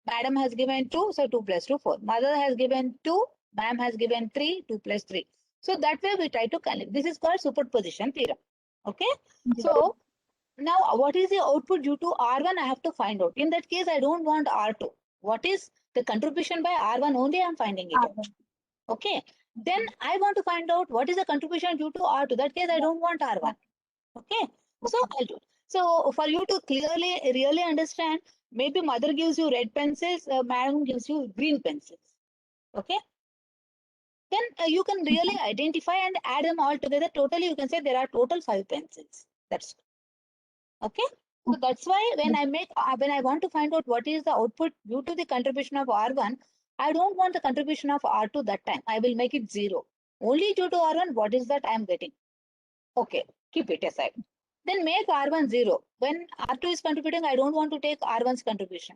[SPEAKER 1] madam has given 2, so 2 plus 2, 4. Mother has given 2, ma'am has given 3, 2 plus 3. So that way we try to calculate. This is called superposition theorem. Okay.
[SPEAKER 9] Yes.
[SPEAKER 1] So Now, what is the output due to R1? I have to find out. In that case, I don't want R2. What is the contribution by R1 only? I'm finding it out. Okay. Then I want to find out what is the contribution due to R2. That case, I don't want R1. Okay. So I'll do it. So for you to clearly, really understand, maybe mother gives you red pencils, madam gives you green pencils. Okay. Then you can really identify and add them all together. Totally, you can say there are total 5 pencils. That's okay. So that's why when I want to find out what is the output due to the contribution of R1, I don't want the contribution of R2 that time. I will make it 0. Only due to R1, what is that I am getting? Okay, keep it aside. Then make R1 0. When R2 is contributing, I don't want to take R1's contribution.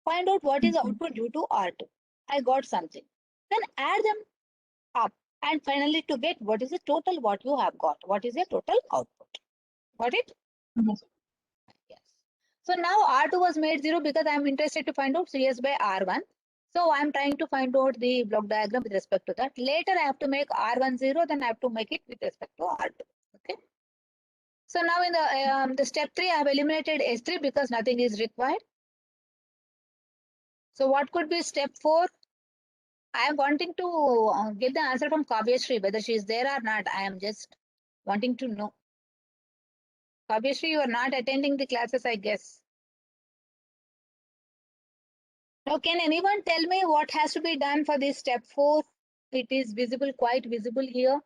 [SPEAKER 1] Find out what is the output due to R2. I got something. Then add them up. And finally, to get what is the total what you have got. What is the total output? Got it?
[SPEAKER 9] Yes.
[SPEAKER 1] Yes. So now R2 was made 0 because I am interested to find out CS by R1. So I am trying to find out the block diagram with respect to that. Later I have to make R1 0, then I have to make it with respect to R2. Okay. So now in the step 3, I have eliminated S3 because nothing is required. So what could be step 4? I am wanting to get the answer from Kavyashree, whether she is there or not. I am just wanting to know. Kavyashree, you are not attending the classes, I guess. Now, can anyone tell me what has to be done for this step 4? It is visible, quite visible here.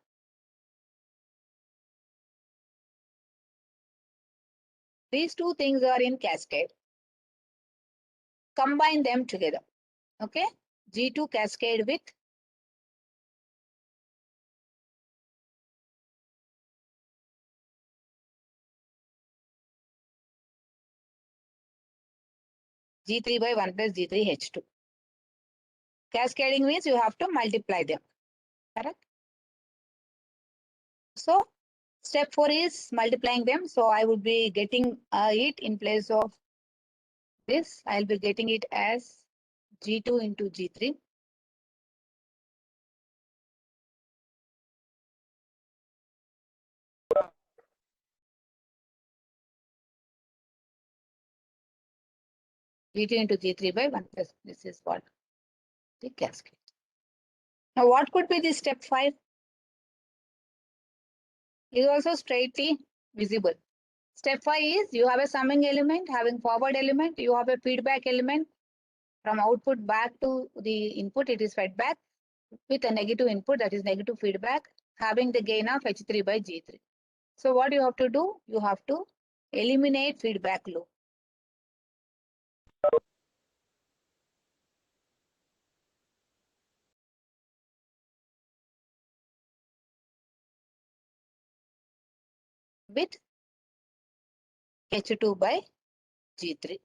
[SPEAKER 1] These two things are in cascade. Combine them together. Okay. G2 cascade with G3 by 1 plus G3H2. Cascading means you have to multiply them. Correct? So step 4 is multiplying them. So I would be getting it in place of this. I'll be getting it as G2 into G3. G2 into G3 by 1 plus. This is what the cascade. Now what could be the step 5? Is also straightly visible. Step 5 is you have a summing element, having forward element, you have a feedback element. From output back to the input, it is fed back with a negative input, that is negative feedback, having the gain of H3 by G3. So what you have to do? You have to eliminate feedback loop. With H2 by G3.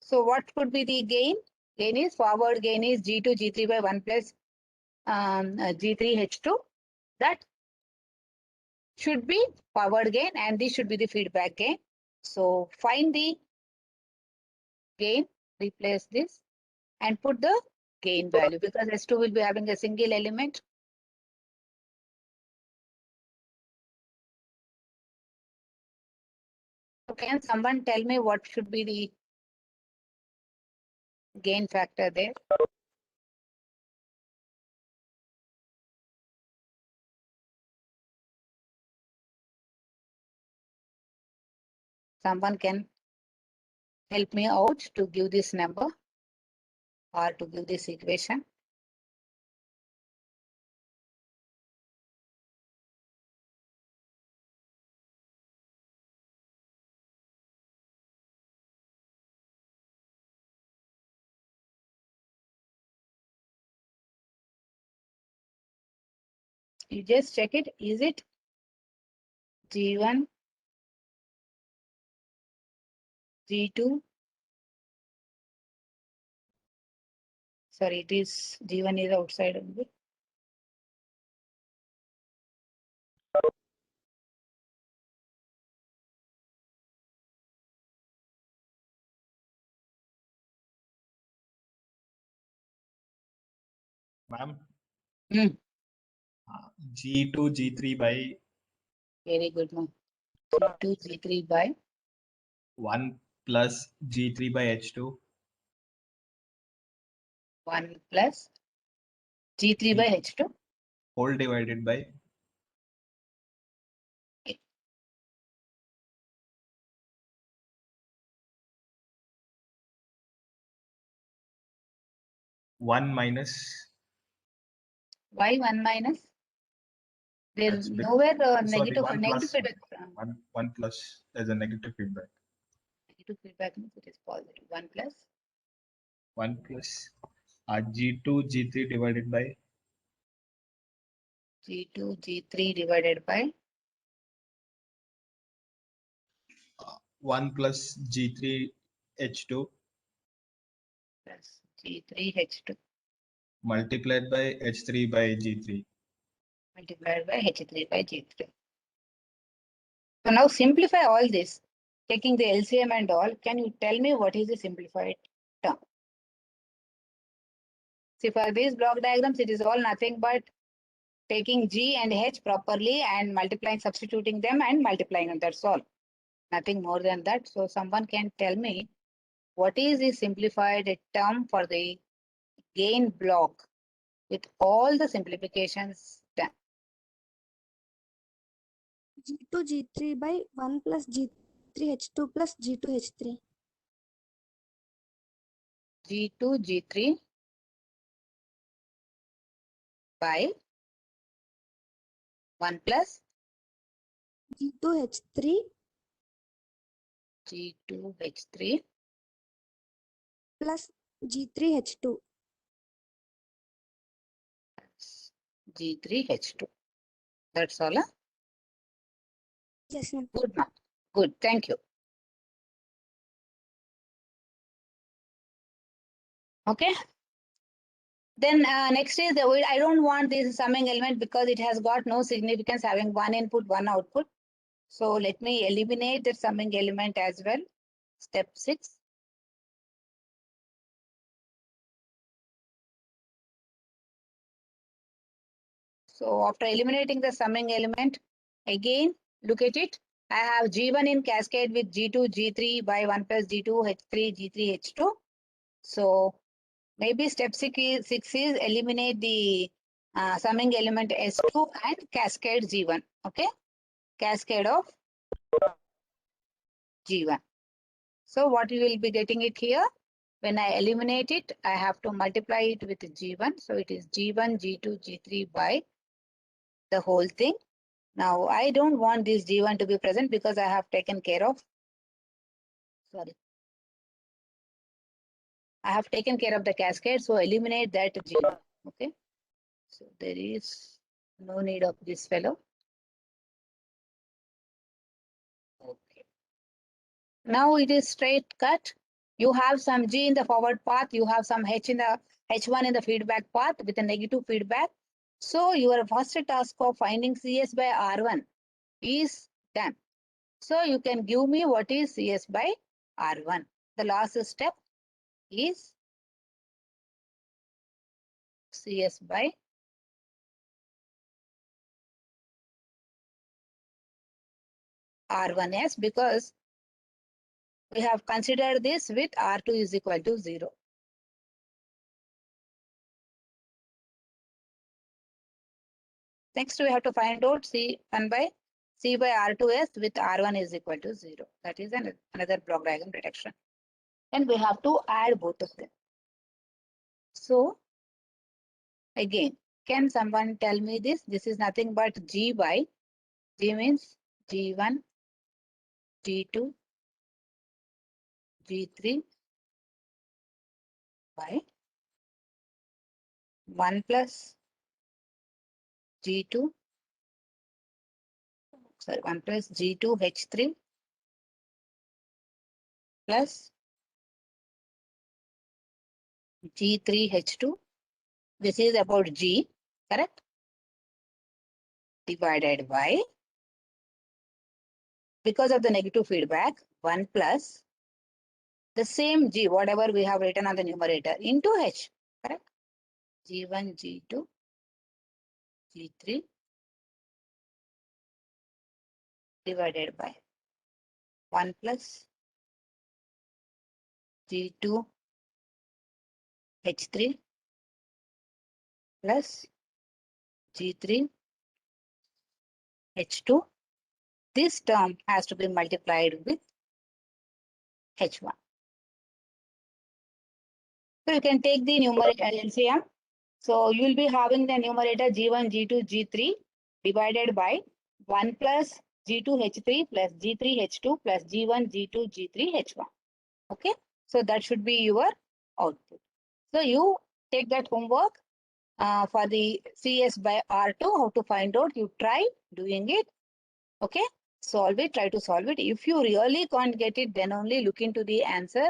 [SPEAKER 1] So what could be the gain? Gain is forward gain is G2 G3 by 1 plus G3H2. That should be forward gain and this should be the feedback gain. So find the gain, replace this and put the gain value because S2 will be having a single element. So can someone tell me what should be the gain factor there? Someone can help me out to give this number or to give this equation. You just check it. Is it G1, G2? Sorry, it is G1 is outside only.
[SPEAKER 3] Ma'am,
[SPEAKER 1] Hmm.
[SPEAKER 3] G2, G3 by
[SPEAKER 1] Very good, ma'am. G2, G3 by
[SPEAKER 3] 1 plus G3 by H2.
[SPEAKER 1] 1 plus G3 by H2.
[SPEAKER 3] Whole divided by one minus.
[SPEAKER 1] Why 1 minus? There's
[SPEAKER 3] That's bit-
[SPEAKER 1] nowhere
[SPEAKER 3] sorry,
[SPEAKER 1] negative,
[SPEAKER 3] 1
[SPEAKER 1] negative
[SPEAKER 3] plus.
[SPEAKER 1] feedback.
[SPEAKER 3] One plus. There's a negative feedback.
[SPEAKER 1] Negative feedback means it is positive. 1 plus
[SPEAKER 3] 1 plus G2 G3 divided by
[SPEAKER 1] G2, G3 divided by
[SPEAKER 3] 1 plus G3 H2
[SPEAKER 1] plus G3 H2
[SPEAKER 3] multiplied by H3 by G3.
[SPEAKER 1] multiplied by H3 by G3. So now simplify all this, taking the LCM and all. Can you tell me what is the simplified term? See, for these block diagrams, it is all nothing but taking G and H properly and multiplying, substituting them and multiplying, and that's all. Nothing more than that. So someone can tell me what is the simplified term for the gain block with all the simplifications done.
[SPEAKER 10] G2 G3 by 1 plus G3 H2 plus G2 H3.
[SPEAKER 1] G2 G3 by 1 plus
[SPEAKER 10] G2 H3
[SPEAKER 1] G2 H3
[SPEAKER 10] plus G3 H2.
[SPEAKER 1] G3 H2. That's all. Huh?
[SPEAKER 10] Yes, ma'am.
[SPEAKER 1] Good, ma'am. Good. Thank you. Okay. Then next is I don't want this summing element because it has got no significance having one input, one output. So let me eliminate the summing element as well. Step 6. So after eliminating the summing element, again, look at it. I have G1 in cascade with G2, G3 by 1 plus G2, H3, G3, H2. So maybe step 6 is eliminate the summing element S2 and cascade G1. Okay. Cascade of G1. So what you will be getting it here? When I eliminate it, I have to multiply it with G1. So it is G1, G2, G3 by the whole thing. Now, I don't want this G1 to be present because I have taken care of, I have taken care of the cascade. So eliminate that G1. Okay. So there is no need of this fellow. Okay. Now it is straight cut. You have some G in the forward path. You have some H in the H1 in the feedback path with a negative feedback. So your first task of finding CS by R1 is done. So you can give me what is CS by R1. The last step is CS by R1S because we have considered this with R2 is equal to 0. Next, we have to find out C1 by C by R2S with R1 is equal to 0. That is another block diagram reduction. And we have to add both of them. So, again, can someone tell me this? This is nothing but G by G means G1, G2, G3 by 1 plus G2, sorry, 1 plus G2 H3 plus G3 H2. This is about G, correct? Divided by, because of the negative feedback, 1 plus the same G, whatever we have written on the numerator, into H, correct? G1, G2, G3, divided by 1 plus G2 H3 plus G3 H2. This term has to be multiplied with H1. So you can take the numerator LCM. So you will be having the numerator G1, G2, G3 divided by 1 plus G2 H3 plus G3 H2 plus G1, G2, G3 H1. Okay. So that should be your output. So you take that homework for the CS by R2, how to find out. You try doing it. Okay. Solve it. Try to solve it. If you really can't get it, then only look into the answer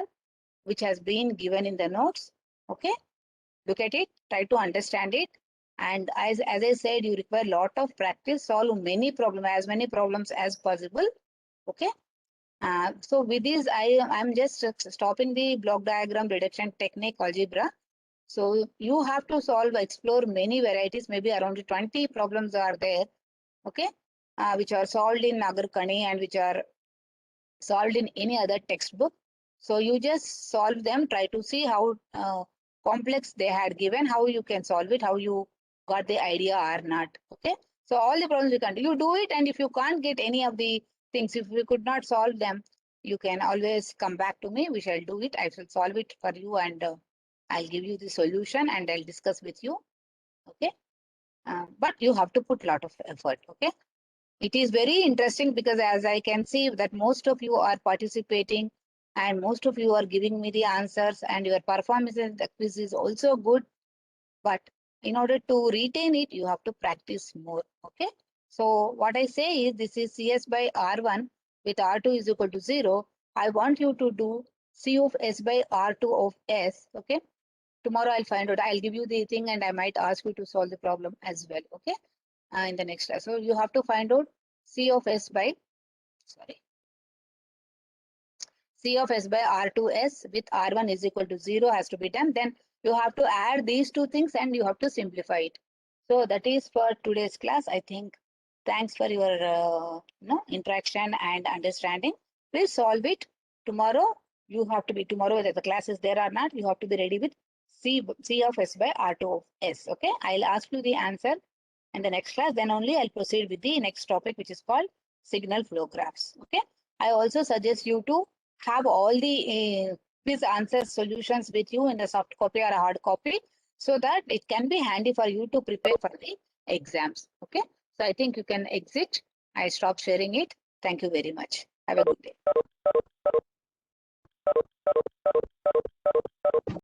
[SPEAKER 1] which has been given in the notes. Okay. Look at it, try to understand it. And as I said, you require a lot of practice, solve many problems, as many problems as possible. Okay. So with this, I'm just stopping the block diagram reduction technique algebra. So you have to solve, explore many varieties, maybe around 20 problems are there. Okay. Which are solved in Nagarkani and which are solved in any other textbook. So you just solve them, try to see how complex they had given, how you can solve it, how you got the idea or not. Okay. So all the problems you can do, you do it. And if you can't get any of the things, if you could not solve them, you can always come back to me. We shall do it. I shall solve it for you and I'll give you the solution and I'll discuss with you. Okay. But you have to put a lot of effort. Okay. It is very interesting because as I can see that most of you are participating and most of you are giving me the answers and your performance in the quiz is also good. But in order to retain it, you have to practice more. Okay. So what I say is this is CS by R1 with R2 is equal to 0. I want you to do C of S by R2 of S. Okay. Tomorrow I'll find out. I'll give you the thing and I might ask you to solve the problem as well. Okay. In the next class. So you have to find out C of S by, C of S by R2S with R1 is equal to 0 has to be done. Then you have to add these two things and you have to simplify it. So that is for today's class. I think thanks for your interaction and understanding. Please solve it. Tomorrow you have to be, tomorrow whether the class is there or not, you have to be ready with C of S by R2 of S. Okay. I'll ask you the answer in the next class. Then only I'll proceed with the next topic, which is called signal flow graphs. Okay. I also suggest you to have all the quiz answer solutions with you in the soft copy or a hard copy so that it can be handy for you to prepare for the exams. Okay. So I think you can exit. I stop sharing it. Thank you very much. Have a good day.